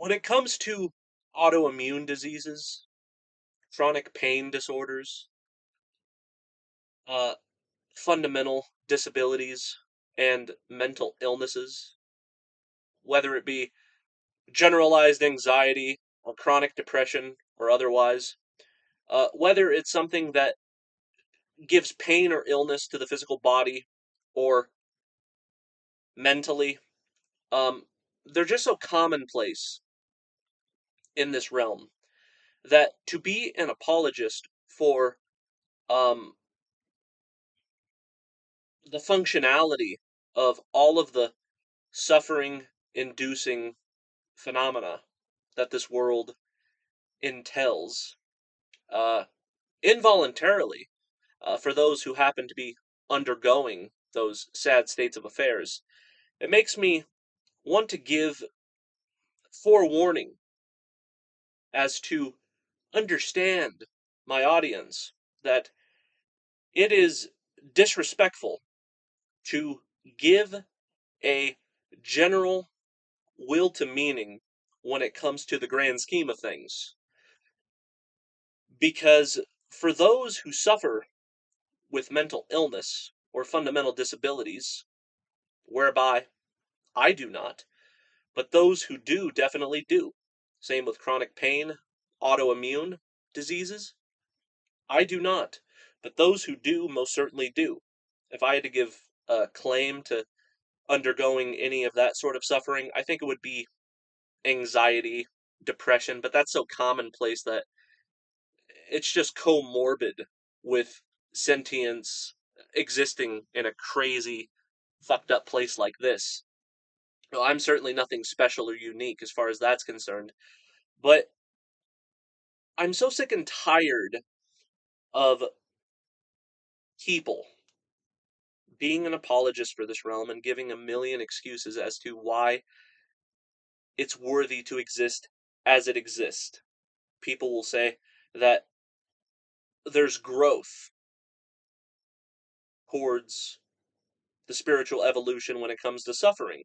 When it comes to autoimmune diseases, chronic pain disorders, uh, fundamental disabilities, and mental illnesses, whether it be generalized anxiety or chronic depression or otherwise, whether it's something that gives pain or illness to the physical body or mentally, um, they're just so commonplace in this realm that to be an apologist for um, the functionality of all of the suffering inducing phenomena that this world entails, uh, involuntarily, for those who happen to be undergoing those sad states of affairs, it makes me want to give forewarning as to understand my audience that it is disrespectful to give a general will to meaning when it comes to the grand scheme of things. Because for those who suffer with mental illness or fundamental disabilities, whereby I do not, but those who do definitely do. Same with chronic pain, autoimmune diseases. I do not, but those who do most certainly do. If I had to give a claim to undergoing any of that sort of suffering, I think it would be anxiety, depression, but that's so commonplace that it's just comorbid with sentience existing in a crazy, fucked up place like this. Well, I'm certainly nothing special or unique as far as that's concerned, but I'm so sick and tired of people being an apologist for this realm and giving a million excuses as to why it's worthy to exist as it exists. People will say that there's growth towards the spiritual evolution when it comes to suffering.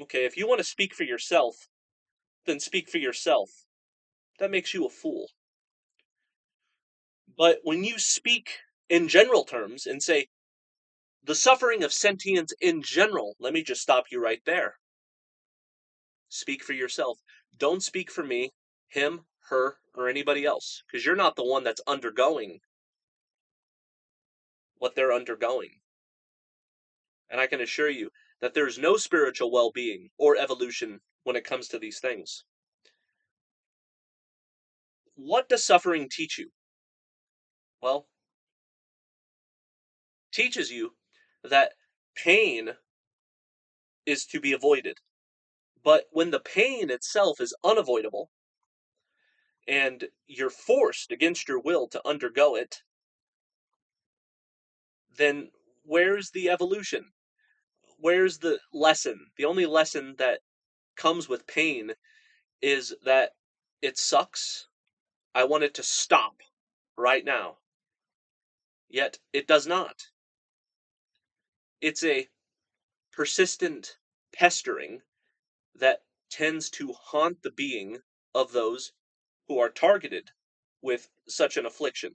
Okay, if you want to speak for yourself, then speak for yourself. That makes you a fool. But when you speak in general terms and say, the suffering of sentience in general, let me just stop you right there. Speak for yourself. Don't speak for me, him, her, or anybody else, because you're not the one that's undergoing what they're undergoing. And I can assure you that there's no spiritual well-being or evolution when it comes to these things. What does suffering teach you? Well, teaches you that pain is to be avoided. But when the pain itself is unavoidable, and you're forced against your will to undergo it, then where's the evolution? Where's the lesson? The only lesson that comes with pain is that it sucks. I want it to stop right now. Yet it does not. It's a persistent pestering that tends to haunt the being of those who are targeted with such an affliction.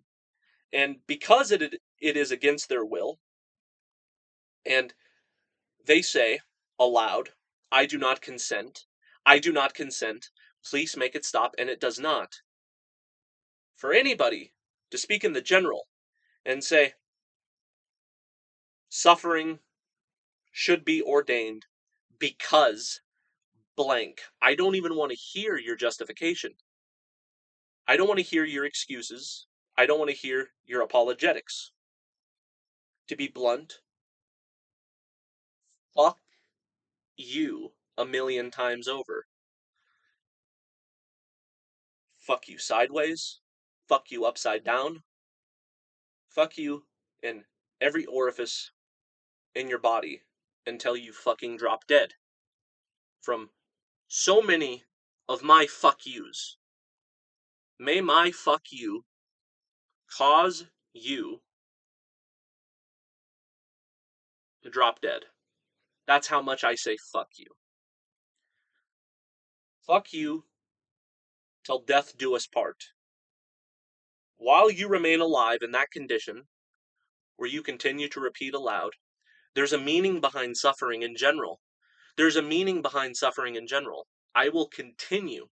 And because it is against their will, and they say aloud, I do not consent, I do not consent, please make it stop, and it does not. For anybody to speak in the general and say, suffering should be ordained because blank. I don't even want to hear your justification. I don't want to hear your excuses. I don't want to hear your apologetics. To be blunt, fuck you a million times over. Fuck you sideways. Fuck you upside down. Fuck you in every orifice in your body until you fucking drop dead. From so many of my fuck yous. May my fuck you cause you to drop dead. That's how much I say fuck you. Fuck you till death do us part. While you remain alive in that condition, where you continue to repeat aloud, there's a meaning behind suffering in general. There's a meaning behind suffering in general. I will continue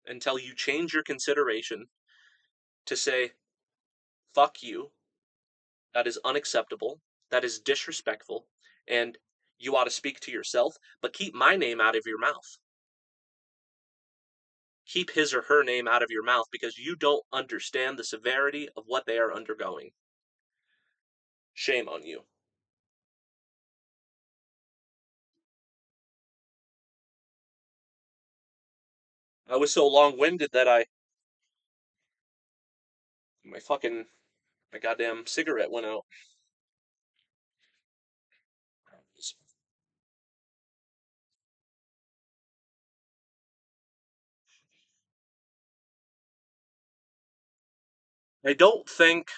until you change your consideration to say, fuck you, that is unacceptable, that is disrespectful, and you ought to speak to yourself, but keep my name out of your mouth. Keep his or her name out of your mouth because you don't understand the severity of what they are undergoing. Shame on you. I was so long-winded that my goddamn cigarette went out. I don't think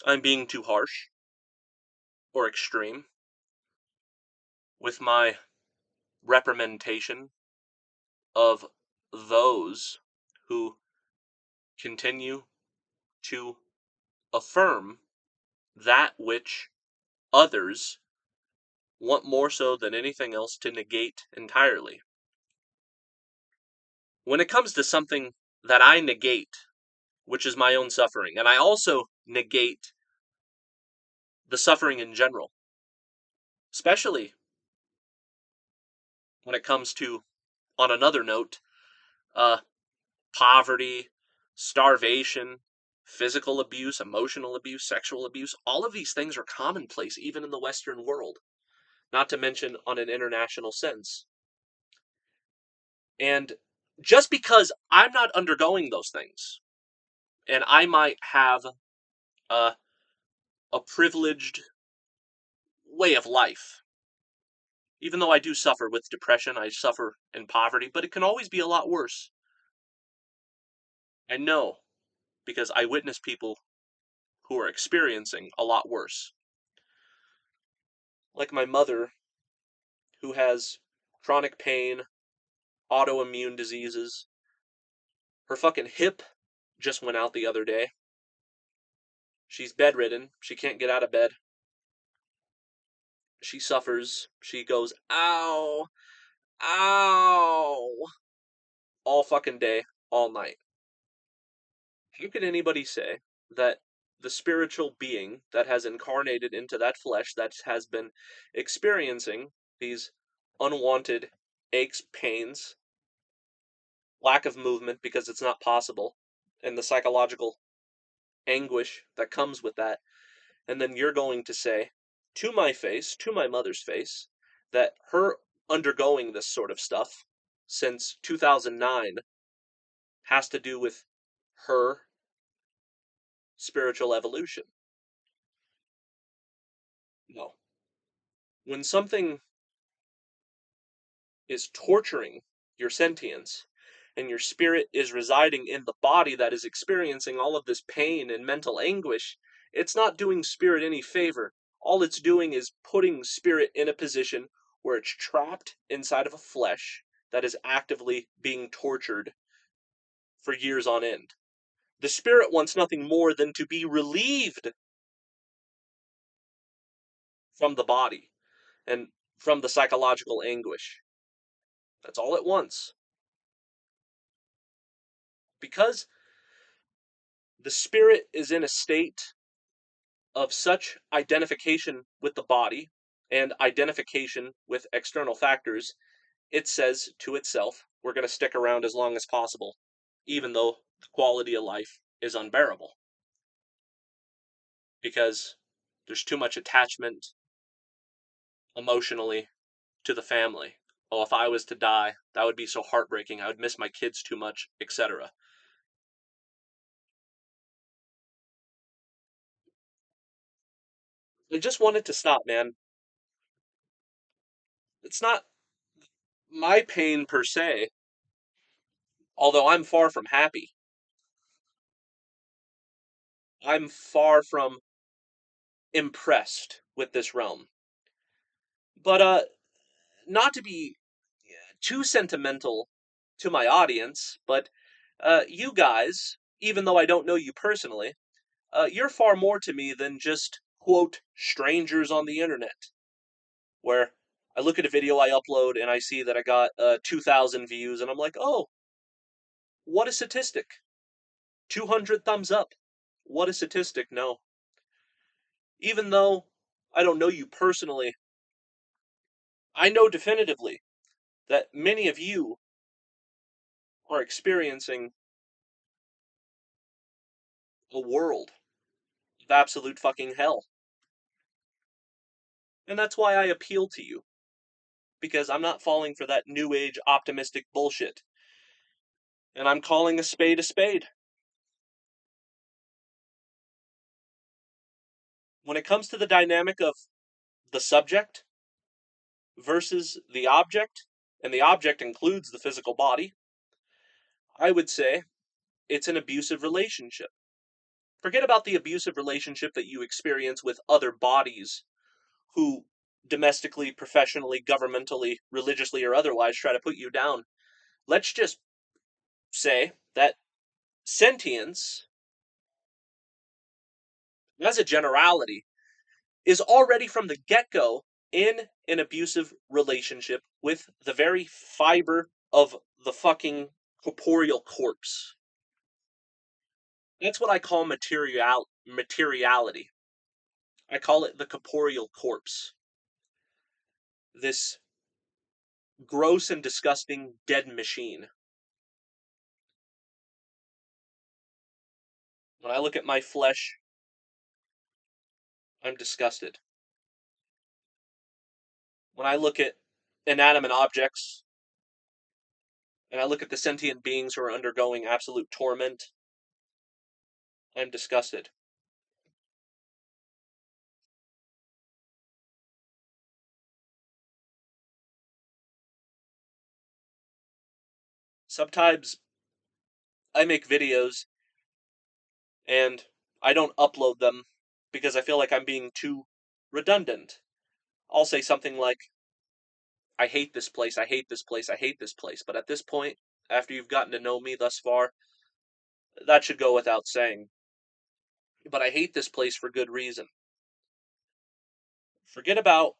I'm being too harsh or extreme with my reprimandation of those who continue to affirm that which others want more so than anything else to negate entirely. When it comes to something that I negate, which is my own suffering, and I also negate the suffering in general, especially when it comes to, on another note, poverty, starvation, physical abuse, emotional abuse, sexual abuse. All of these things are commonplace even in the Western world, not to mention on an international sense. And just because I'm not undergoing those things, and I might have a, a privileged way of life, even though I do suffer with depression, I suffer in poverty, but it can always be a lot worse. I know because I witness people who are experiencing a lot worse. Like my mother, who has chronic pain, autoimmune diseases. Her fucking hip just went out the other day. She's bedridden. She can't get out of bed. She suffers. She goes, ow, ow, all fucking day, all night. How can anybody say that the spiritual being that has incarnated into that flesh that has been experiencing these unwanted aches, pains, lack of movement because it's not possible, and the psychological anguish that comes with that, and then you're going to say to my face, to my mother's face, that her undergoing this sort of stuff since 2009 has to do with her spiritual evolution. No. When something is torturing your sentience and your spirit is residing in the body that is experiencing all of this pain and mental anguish, it's not doing spirit any favor. All it's doing is putting spirit in a position where it's trapped inside of a flesh that is actively being tortured for years on end. The spirit wants nothing more than to be relieved from the body and from the psychological anguish. That's all it wants. Because the spirit is in a state of such identification with the body and identification with external factors, it says to itself, we're going to stick around as long as possible, even though the quality of life is unbearable. Because there's too much attachment emotionally to the family. Oh, if I was to die, that would be so heartbreaking. I would miss my kids too much, etc. I just want it to stop, man. It's not my pain per se, although I'm far from happy. I'm far from impressed with this realm. But not to be too sentimental to my audience, but you guys, even though I don't know you personally, you're far more to me than just, quote, strangers on the internet, where I look at a video I upload and I see that I got 2,000 views, and I'm like, oh, what a statistic. 200 thumbs up. What a statistic. No. Even though I don't know you personally, I know definitively that many of you are experiencing a world of absolute fucking hell. And that's why I appeal to you, because I'm not falling for that new age optimistic bullshit. And I'm calling a spade a spade. When it comes to the dynamic of the subject versus the object, and the object includes the physical body, I would say it's an abusive relationship. Forget about the abusive relationship that you experience with other bodies who domestically, professionally, governmentally, religiously, or otherwise try to put you down. Let's just say that sentience, as a generality, is already from the get-go in an abusive relationship with the very fiber of the fucking corporeal corpse. That's what I call materiality. I call it the corporeal corpse. This gross and disgusting dead machine. When I look at my flesh, I'm disgusted. When I look at inanimate objects, and I look at the sentient beings who are undergoing absolute torment, I'm disgusted. Sometimes I make videos and I don't upload them because I feel like I'm being too redundant. I'll say something like, I hate this place, I hate this place, I hate this place. But at this point, after you've gotten to know me thus far, that should go without saying. But I hate this place for good reason. Forget about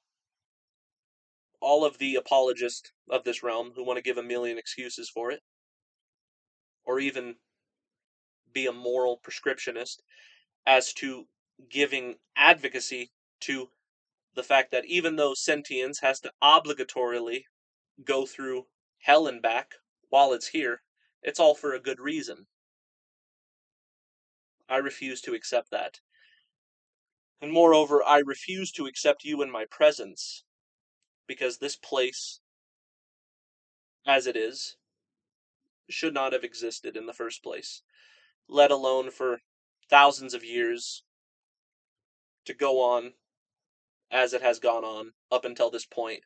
all of the apologists of this realm who want to give a million excuses for it, or even be a moral prescriptionist as to giving advocacy to the fact that even though sentience has to obligatorily go through hell and back while it's here, it's all for a good reason. I refuse to accept that. And moreover, I refuse to accept you in my presence, because this place, as it is, should not have existed in the first place, let alone for thousands of years to go on as it has gone on up until this point,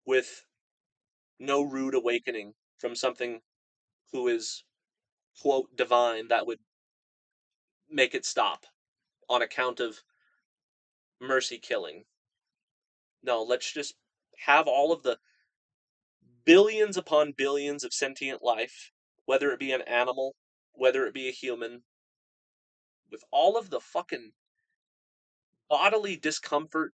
with no rude awakening from something who is, quote, divine, that would make it stop on account of mercy killing. No, let's just have all of the billions upon billions of sentient life, whether it be an animal, whether it be a human, with all of the fucking bodily discomfort,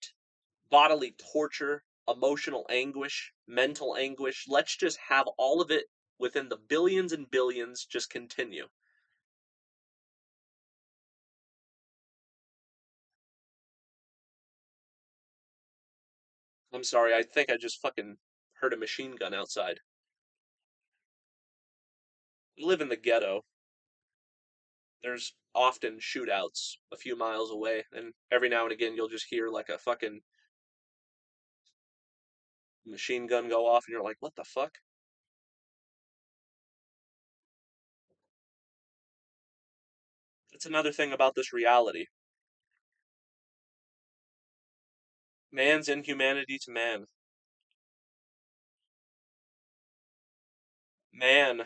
bodily torture, emotional anguish, mental anguish. Let's just have all of it within the billions and billions just continue. I'm sorry, I think I just fucking heard a machine gun outside. I live in the ghetto. There's often shootouts a few miles away, and every now and again you'll just hear like a fucking machine gun go off, and you're like, what the fuck? That's another thing about this reality. Man's inhumanity to man. Man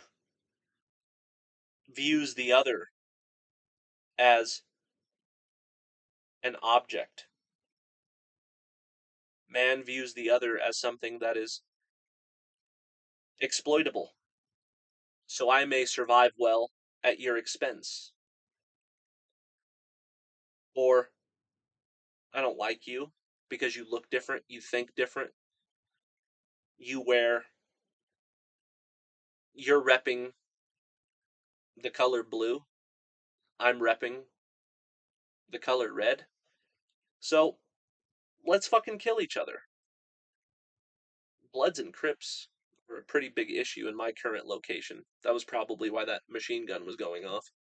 views the other as an object. Man views the other as something that is exploitable. so I may survive well at your expense. Or I don't like you because you look different, you think different, you're repping the color blue, I'm repping the color red, so let's fucking kill each other. Bloods and Crips are a pretty big issue in my current location. That was probably why that machine gun was going off.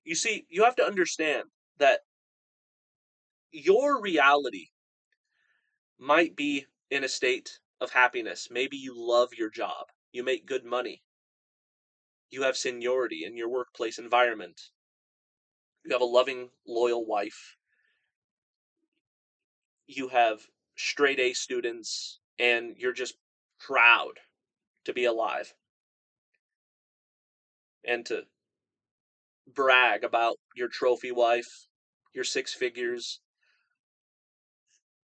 You see, you have to understand that your reality might be in a state of happiness. Maybe you love your job, you make good money, you have seniority in your workplace environment, you have a loving, loyal wife, you have straight A students, and you're just proud to be alive and to brag about your trophy wife, your six figures,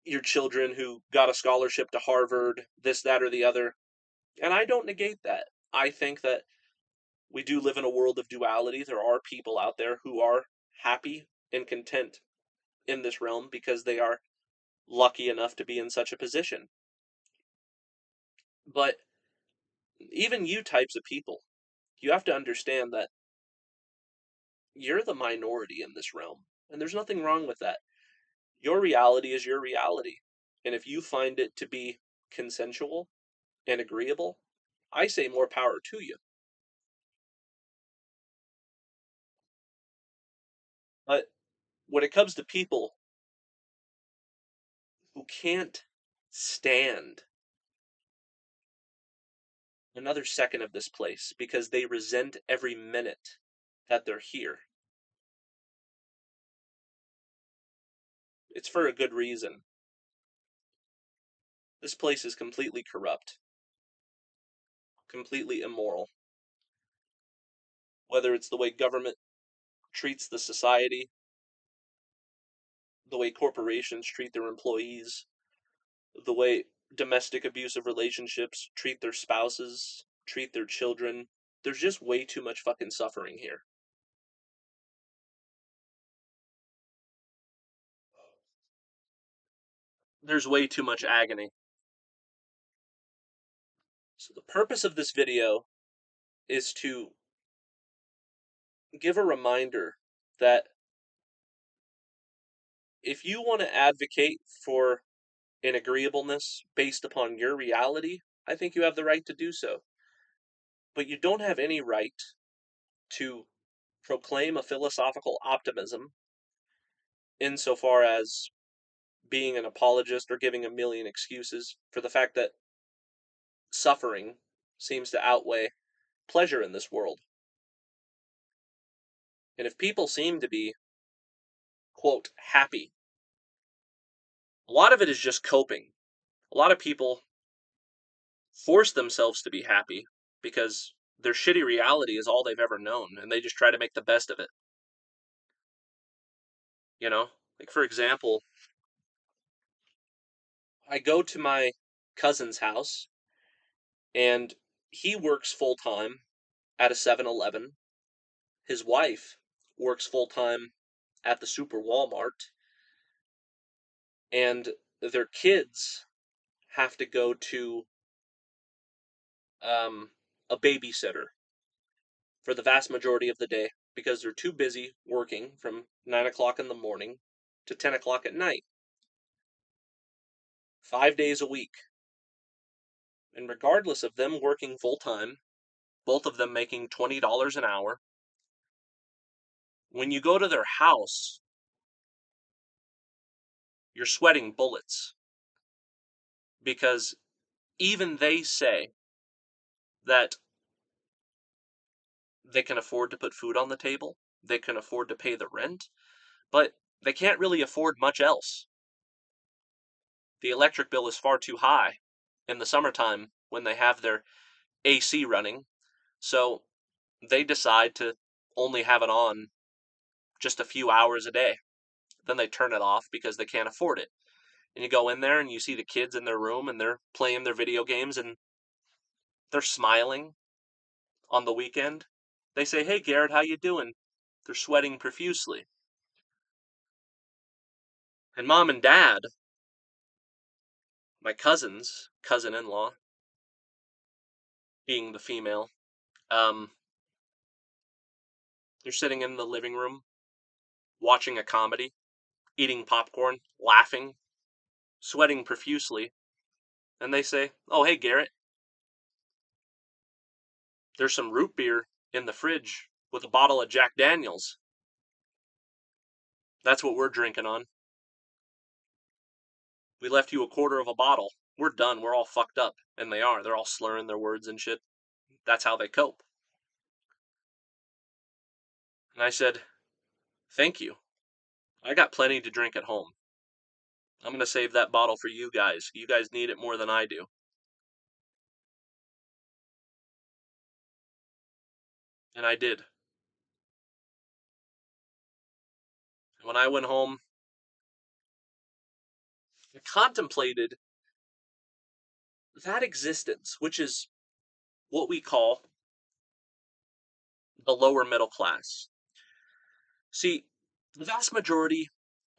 your children who got a scholarship to Harvard, this, that, or the other. And I don't negate that. I think that we do live in a world of duality. There are people out there who are happy and content in this realm because they are lucky enough to be in such a position. But even you types of people, you have to understand that you're the minority in this realm. And there's nothing wrong with that. Your reality is your reality. And if you find it to be consensual and agreeable, I say more power to you. But when it comes to people who can't stand another second of this place because they resent every minute that they're here, it's for a good reason. This place is completely corrupt, completely immoral. Whether it's the way government treats the society, the way corporations treat their employees, the way domestic abusive relationships treat their spouses, treat their children. There's just way too much fucking suffering here. There's way too much agony. So the purpose of this video is to give a reminder that if you want to advocate for an agreeableness based upon your reality, I think you have the right to do so. But you don't have any right to proclaim a philosophical optimism insofar as being an apologist or giving a million excuses for the fact that suffering seems to outweigh pleasure in this world. And if people seem to be, quote, happy, a lot of it is just coping. A lot of people force themselves to be happy because their shitty reality is all they've ever known, and they just try to make the best of it. You know? Like, for example, I go to my cousin's house, and he works full-time at a 7-Eleven. His wife works full-time at the Super Walmart, and their kids have to go to a babysitter for the vast majority of the day because they're too busy working from 9 o'clock in the morning to 10 o'clock at night, 5 days a week. And regardless of them working full time, both of them making $20 an hour, when you go to their house, you're sweating bullets because even they say that they can afford to put food on the table, they can afford to pay the rent, but they can't really afford much else. The electric bill is far too high in the summertime when they have their AC running, so they decide to only have it on just a few hours a day. Then they turn it off because they can't afford it. and you go in there and you see the kids in their room and they're playing their video games and they're smiling on the weekend. They say, "Hey, Garrett, how you doing?" They're sweating profusely. And mom and dad, my cousin-in-law, being the female, they're sitting in the living room watching a comedy, eating popcorn, laughing, sweating profusely, and they say, "Oh, hey, Garrett, there's some root beer in the fridge with a bottle of Jack Daniels. That's what we're drinking on. We left you a quarter of a bottle. We're done. We're all fucked up." And they are. They're all slurring their words and shit. That's how they cope. And I said, "Thank you. I got plenty to drink at home. I'm going to save that bottle for you guys. You guys need it more than I do." And I did. When I went home, I contemplated that existence, which is what we call the lower middle class. See, the vast majority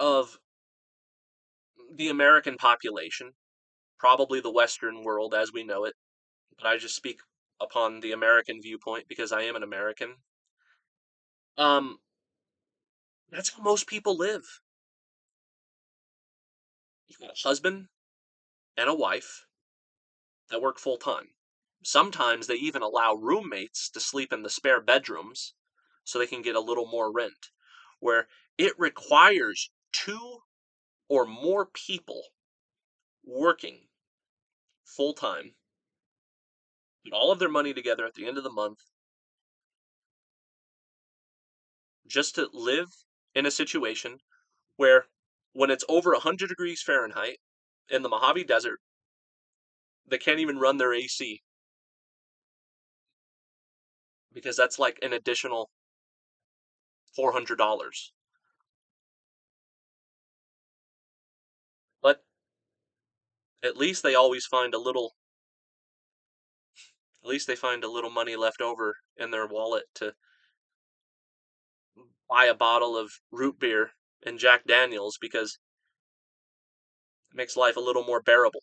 of the American population, probably the Western world as we know it, but I just speak upon the American viewpoint because I am an American. Um, that's how most people live. You've got a husband and a wife that work full time. Sometimes they even allow roommates to sleep in the spare bedrooms so they can get a little more rent, where it requires two or more people working full time, put all of their money together at the end of the month just to live in a situation where when it's over 100 degrees Fahrenheit in the Mojave Desert, they can't even run their AC because that's like an additional $400. But at least they always find a little at least they find a little money left over in their wallet to buy a bottle of root beer and Jack Daniels because it makes life a little more bearable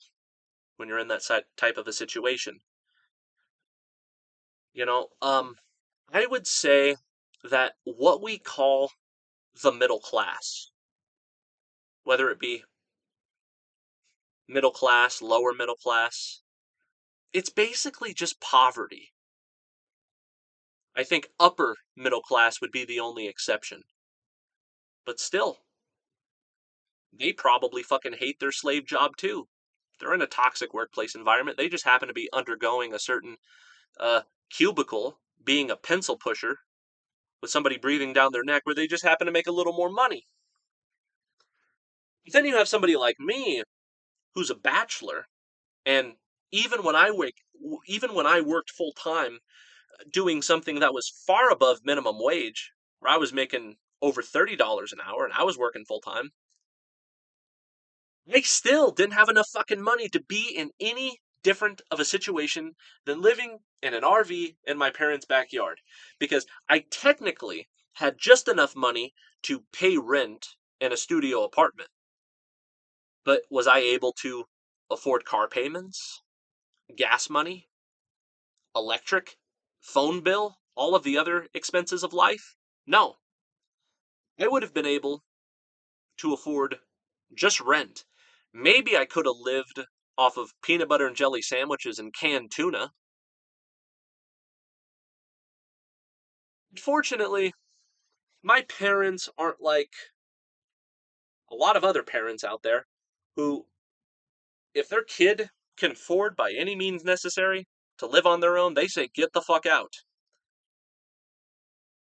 when you're in that type of a situation. You know, I would say that what we call the middle class, whether it be middle class, lower middle class, it's basically just poverty. I think upper middle class would be the only exception. But still, they probably fucking hate their slave job too. They're in a toxic workplace environment. They just happen to be undergoing a certain cubicle, being a pencil pusher with somebody breathing down their neck, where they just happen to make a little more money. But then you have somebody like me who's a bachelor, and even when I worked full time doing something that was far above minimum wage, where I was making over $30 an hour and I was working full time, I still didn't have enough fucking money to be in any different of a situation than living in an RV in my parents' backyard. Because I technically had just enough money to pay rent in a studio apartment. But was I able to afford car payments, gas money, electric, phone bill, all of the other expenses of life? No. I would have been able to afford just rent. Maybe I could have lived off of peanut butter and jelly sandwiches and canned tuna. Fortunately, my parents aren't like a lot of other parents out there who, if their kid can afford by any means necessary to live on their own, they say, "Get the fuck out."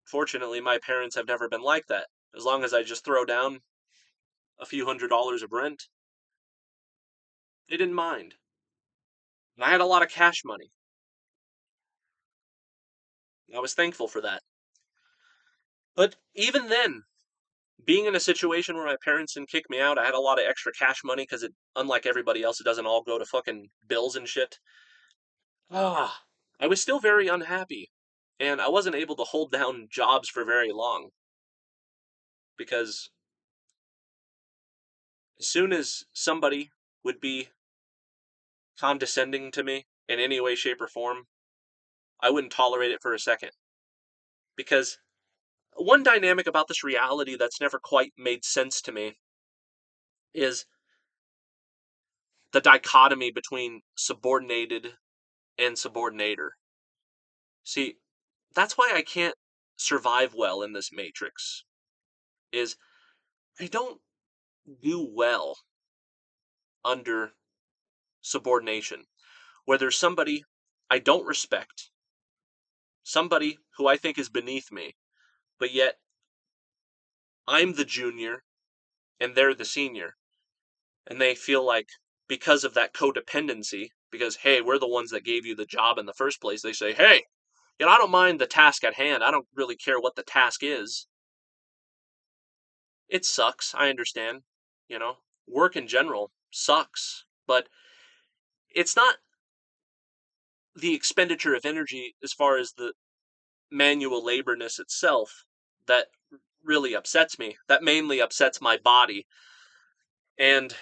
Fortunately, my parents have never been like that. As long as I just throw down a few $100s of rent, they didn't mind. And I had a lot of cash money. I was thankful for that. But even then, being in a situation where my parents didn't kick me out, I had a lot of extra cash money because unlike everybody else, it doesn't all go to fucking bills and shit. I was still very unhappy, and I wasn't able to hold down jobs for very long because as soon as somebody would be condescending to me in any way, shape, or form, I wouldn't tolerate it for a second. Because one dynamic about this reality that's never quite made sense to me is the dichotomy between subordinated and subordinator. See, that's why I can't survive well in this matrix, is I don't do well under subordination, where there's somebody I don't respect, somebody who I think is beneath me, but yet I'm the junior and they're the senior. And they feel like because of that codependency, because, hey, we're the ones that gave you the job in the first place, they say, hey, I don't mind the task at hand. I don't really care what the task is. It sucks. I understand. Work in general sucks, but it's not the expenditure of energy as far as the manual laborness itself that really upsets me. That mainly upsets my body and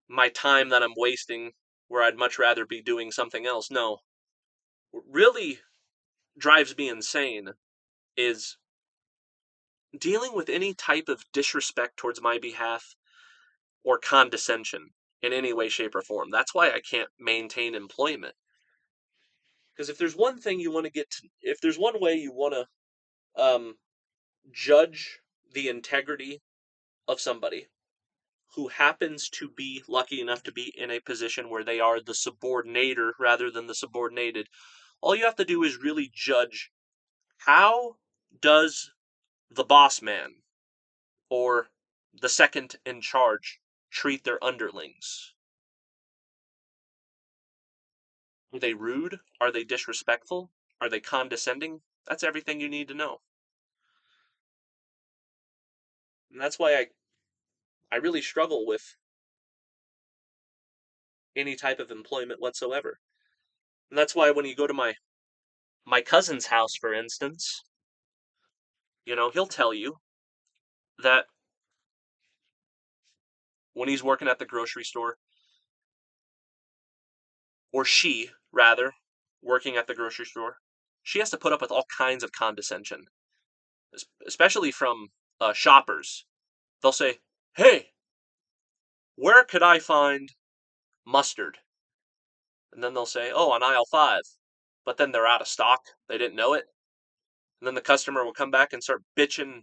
my time that I'm wasting where I'd much rather be doing something else. No, what really drives me insane is dealing with any type of disrespect towards my behalf or condescension in any way, shape, or form. That's why I can't maintain employment. Because if there's one thing you want to if there's one way you want to judge the integrity of somebody who happens to be lucky enough to be in a position where they are the subordinator rather than the subordinated, all you have to do is really judge how does the boss man or the second in charge treat their underlings. Are they rude? Are they disrespectful? Are they condescending? That's everything you need to know. And that's why I really struggle with any type of employment whatsoever. And that's why when you go to my cousin's house, for instance, he'll tell you that when he's working at the grocery store, or she, rather, working at the grocery store, she has to put up with all kinds of condescension, especially from shoppers. They'll say, hey, where could I find mustard? And then they'll say, oh, on aisle 5. But then they're out of stock. They didn't know it. And then the customer will come back and start bitching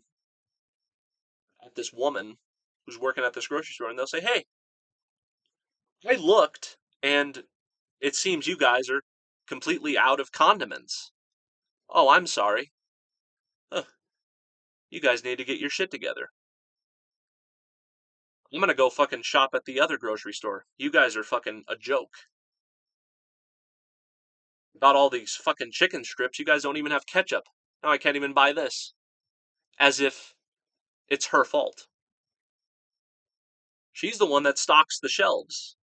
at this woman who's working at this grocery store. And they'll say, hey, I looked and it seems you guys are completely out of condiments. Oh, I'm sorry. Huh, you guys need to get your shit together. I'm gonna go fucking shop at the other grocery store. You guys are fucking a joke. Got all these fucking chicken strips. You guys don't even have ketchup. Now I can't even buy this. As if it's her fault. She's the one that stocks the shelves.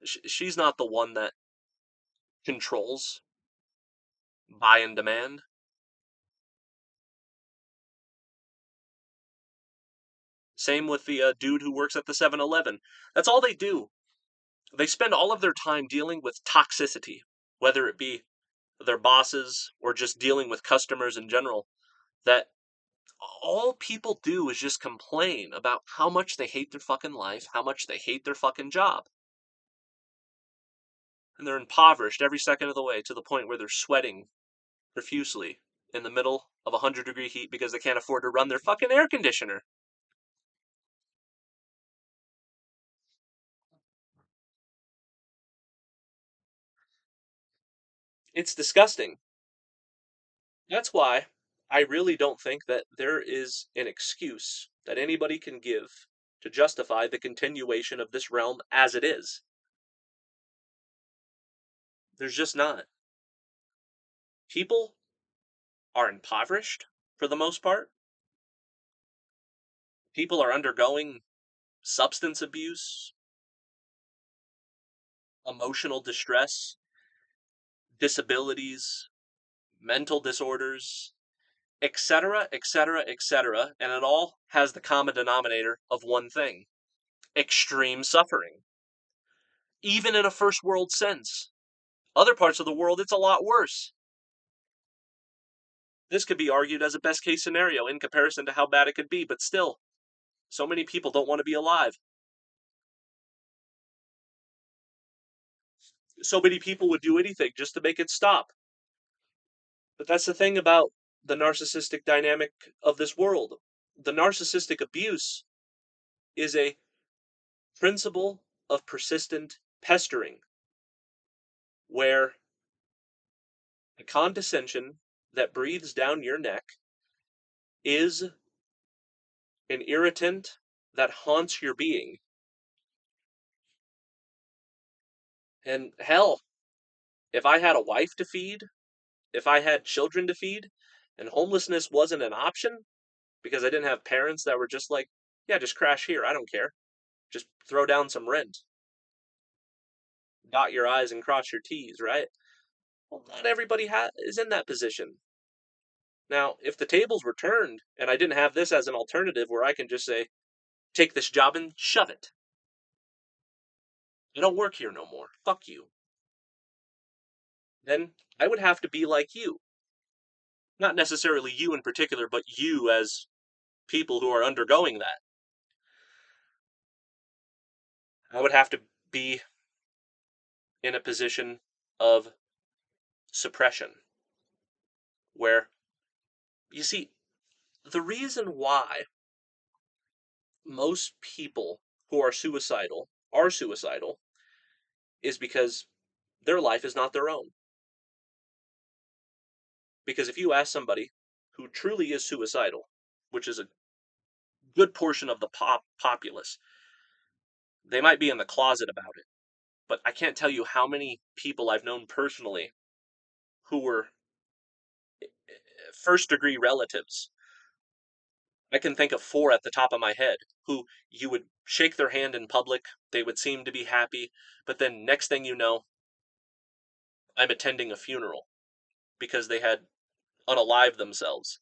She's not the one that controls buy and demand. Same with the dude who works at the 7-Eleven. That's all they do. They spend all of their time dealing with toxicity, whether it be their bosses or just dealing with customers in general. That all people do is just complain about how much they hate their fucking life, how much they hate their fucking job. And they're impoverished every second of the way to the point where they're sweating profusely in the middle of 100-degree heat because they can't afford to run their fucking air conditioner. It's disgusting. That's why I really don't think that there is an excuse that anybody can give to justify the continuation of this realm as it is. There's just not. People are impoverished for the most part. People are undergoing substance abuse, emotional distress, disabilities, mental disorders, etc., etc., etc., and it all has the common denominator of one thing: extreme suffering. Even in a first world sense. Other parts of the world, it's a lot worse. This could be argued as a best case scenario in comparison to how bad it could be, but still, so many people don't want to be alive. So many people would do anything just to make it stop. But that's the thing about the narcissistic dynamic of this world. The narcissistic abuse is a principle of persistent pestering, where the condescension that breathes down your neck is an irritant that haunts your being. And hell, if I had a wife to feed, if I had children to feed, and homelessness wasn't an option because I didn't have parents that were just like, yeah, just crash here, I don't care. Just throw down some rent. Dot your I's and cross your T's, right? Well, not everybody is in that position. Now, if the tables were turned and I didn't have this as an alternative where I can just say, take this job and shove it. I don't work here no more. Fuck you. Then I would have to be like you. Not necessarily you in particular, but you as people who are undergoing that. I would have to be in a position of suppression where, you see, the reason why most people who are suicidal is because their life is not their own. Because if you ask somebody who truly is suicidal, which is a good portion of the populace, they might be in the closet about it. But I can't tell you how many people I've known personally who were first-degree relatives. I can think of 4 at the top of my head who you would shake their hand in public, they would seem to be happy, but then next thing you know, I'm attending a funeral because they had unalived themselves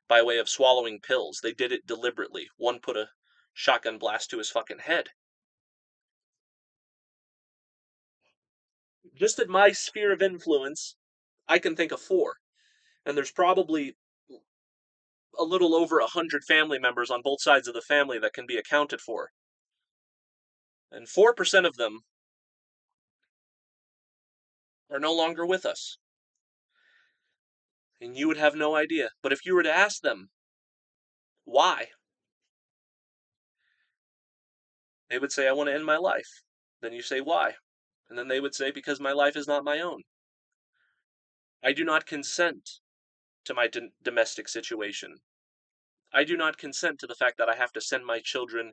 by way of swallowing pills. They did it deliberately. One put a shotgun blast to his fucking head. Just in my sphere of influence, I can think of 4. And there's probably a little over 100 family members on both sides of the family that can be accounted for. And 4% of them are no longer with us. And you would have no idea. But if you were to ask them, why? They would say, I want to end my life. Then you say, why? And then they would say, because my life is not my own. I do not consent to my domestic situation. I do not consent to the fact that I have to send my children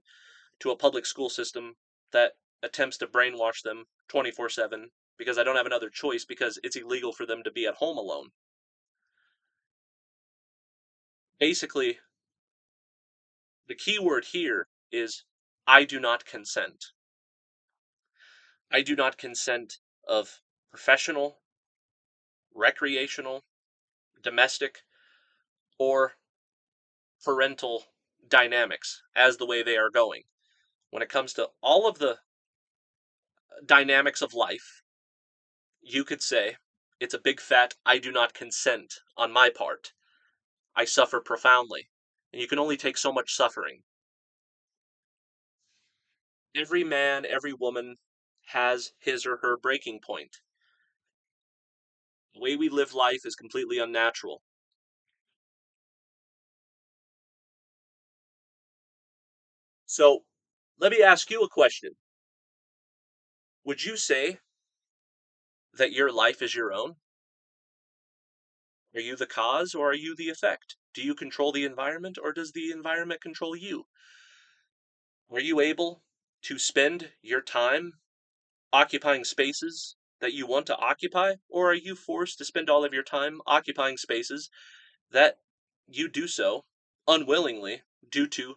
to a public school system that attempts to brainwash them 24/7 because I don't have another choice because it's illegal for them to be at home alone. Basically, the key word here is I do not consent. I do not consent of professional, recreational, domestic, or parental dynamics as the way they are going. When it comes to all of the dynamics of life, you could say it's a big fat I do not consent on my part. I suffer profoundly. And you can only take so much suffering. Every man, every woman has his or her breaking point. The way we live life is completely unnatural. So, let me ask you a question. Would you say that your life is your own? Are you the cause or are you the effect? Do you control the environment or does the environment control you? Are you able to spend your time occupying spaces that you want to occupy, or are you forced to spend all of your time occupying spaces that you do so unwillingly due to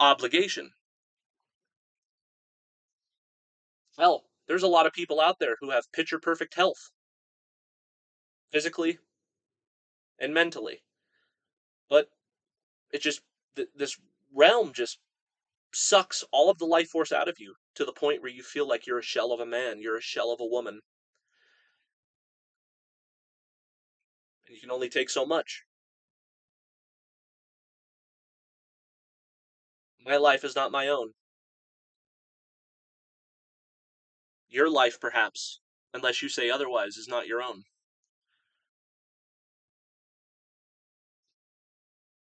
obligation. Hell, there's a lot of people out there who have picture perfect health, physically and mentally. But it just, this realm just sucks all of the life force out of you to the point where you feel like you're a shell of a man, you're a shell of a woman. And you can only take so much. My life is not my own. Your life, perhaps, unless you say otherwise, is not your own.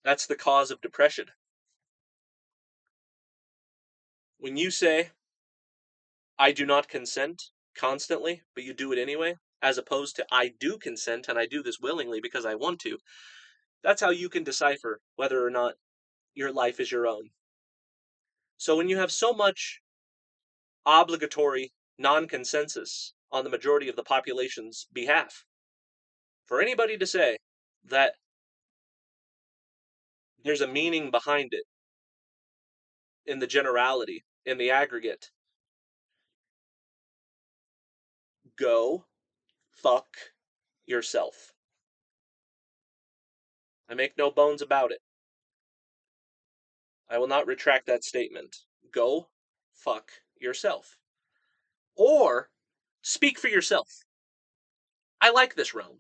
That's the cause of depression. When you say, I do not consent constantly, but you do it anyway, as opposed to I do consent and I do this willingly because I want to, that's how you can decipher whether or not your life is your own. So when you have so much obligatory non-consensus on the majority of the population's behalf, for anybody to say that there's a meaning behind it in the generality, in the aggregate, go fuck yourself. I make no bones about it. I will not retract that statement. Go fuck yourself. Or speak for yourself. I like this realm.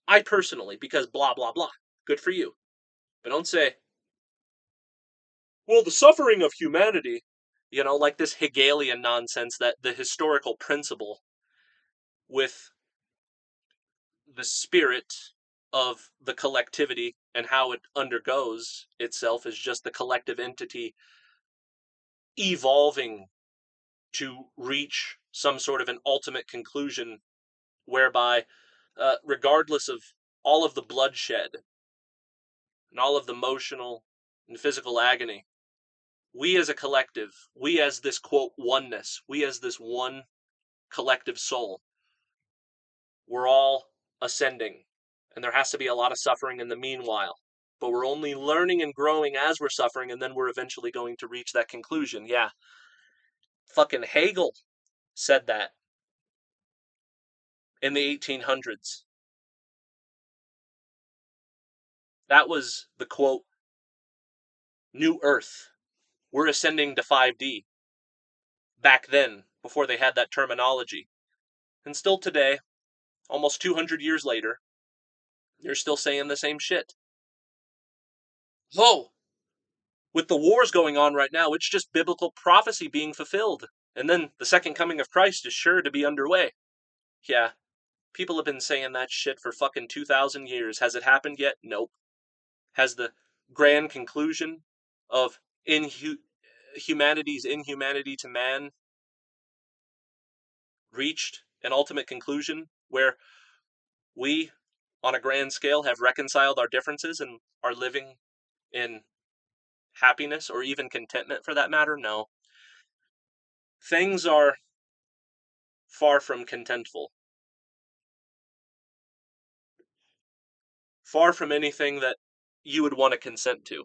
I personally, because blah, blah, blah. Good for you. But don't say, well, the suffering of humanity, like this Hegelian nonsense that the historical principle with the spirit of the collectivity and how it undergoes itself is just the collective entity evolving to reach some sort of an ultimate conclusion whereby, regardless of all of the bloodshed and all of the emotional and physical agony, we as a collective, we as this quote oneness, we as this one collective soul, we're all ascending, and there has to be a lot of suffering in the meanwhile. But we're only learning and growing as we're suffering, and then we're eventually going to reach that conclusion. Yeah. Fucking Hegel said that in the 1800s. That was the quote, New Earth. We're ascending to 5D. Back then, before they had that terminology. And still today, almost 200 years later, they're still saying the same shit. Whoa! With the wars going on right now, it's just biblical prophecy being fulfilled. And then the second coming of Christ is sure to be underway. Yeah, people have been saying that shit for fucking 2,000 years. Has it happened yet? Nope. Has the grand conclusion of humanity's inhumanity to man reached an ultimate conclusion where we, on a grand scale, have reconciled our differences and are living in happiness or even contentment for that matter? No. Things are far from contentful. Far from anything that you would want to consent to.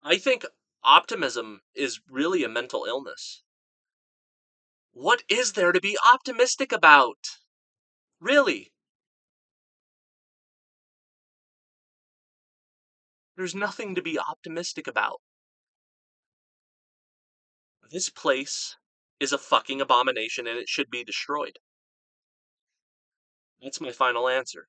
I think optimism is really a mental illness. What is there to be optimistic about? Really? There's nothing to be optimistic about. This place is a fucking abomination and it should be destroyed. That's my final answer.